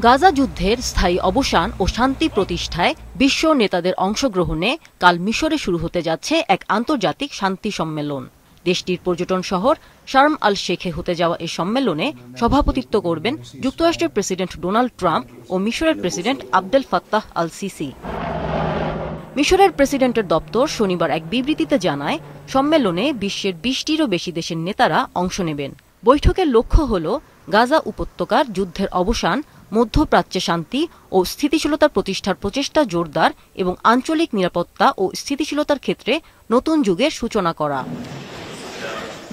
গাজা যুদ্ধের স্থায়ী অবসান ও শান্তি প্রতিষ্ঠায় বিশ্ব নেতাদের অংশগ্রহণে কাল মিশরে শুরু হতে যাচ্ছে এক আন্তর্জাতিক শান্তি সম্মেলন। দেশটির পর্যটন শহর শার্ম আল শেখে হতে যাওয়া এই সম্মেলনে সভাপতিত্ব করবেন যুক্তরাষ্ট্রের প্রেসিডেন্ট ডোনাল্ড ট্রাম্প ও মিশরের president Abdel Fattah al CC. মিশরের প্রেসিডেন্টের দপ্তর শনিবার এক বিবৃতিতে জানায়, সম্মেলনে বিশ্বের ২০টিরও বেশি দেশের নেতারা অংশ নেবেন। বৈঠকের লক্ষ্য হল গাজা উপত্যকার যুদ্ধের অবসান, মধ্যপ্রাচ্যে শান্তি ও স্থিতিশীলতা প্রতিষ্ঠার প্রচেষ্টা জোরদার এবং আঞ্চলিক নিরাপত্তা ও স্থিতিশীলতার ক্ষেত্রে নতুন যুগের সূচনা করা।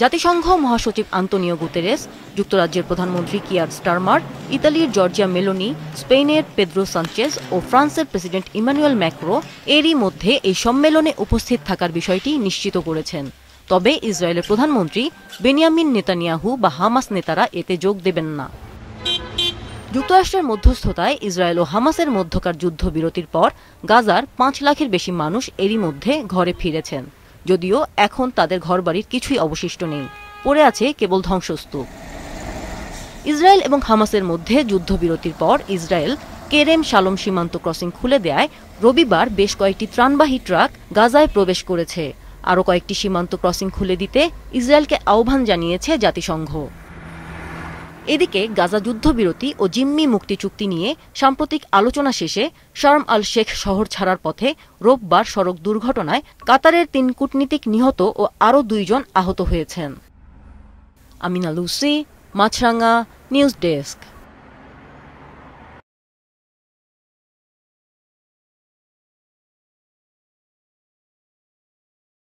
জাতিসংঘ মহাসচিব আন্তোনিও গুতেরেস, যুক্তরাজ্যের প্রধানমন্ত্রী কিয়ার স্টারমার, ইতালির জর্জিয়া মেলোনি, স্পেনের পেদ্রো সানচেজ ও ফ্রান্সের প্রেসিডেন্ট ইমানুয়েল ম্যাক্রো এরই মধ্যে এই সম্মেলনে উপস্থিত থাকার বিষয়টি নিশ্চিত করেছেন। তবে ইসরায়েলের প্রধানমন্ত্রী বেনিয়ামিন নেতানিয়াহু বা হামাস নেতারা এতে যোগ দেবেন না। যুক্তরাষ্ট্রের মধ্যস্থতায় ইসরায়েল ও হামাসের মধ্যকার যুদ্ধবিরতির পর গাজার ৫ লাখের বেশি মানুষ এরই মধ্যে ঘরে ফিরেছেন, যদিও এখন তাদের ঘরবাড়ির কিছুই অবশিষ্ট নেই, পড়ে আছে কেবল ধ্বংসস্তূপ। ইসরায়েল এবং হামাসের মধ্যে যুদ্ধবিরতির পর ইসরায়েল কেরেম শালোম সীমান্ত ক্রসিং খুলে দেয়ায় রবিবার বেশ কয়েকটি ত্রাণবাহী ট্রাক গাজায় প্রবেশ করেছে। আরও কয়েকটি সীমান্ত ক্রসিং খুলে দিতে ইসরায়েলকে আহ্বান জানিয়েছে জাতিসংঘ। এদিকে গাজা যুদ্ধবিরতি ও জিম্মি মুক্তি চুক্তি নিয়ে সাম্প্রতিক আলোচনা শেষে শার্ম আল শেখ শহর ছাড়ার পথে রোববার সড়ক দুর্ঘটনায় কাতারের ৩ কূটনীতিক নিহত ও আরও ২ জন আহত হয়েছেন। আমিনা লুসি, মাছরাঙা, নিউজ ডেস্ক।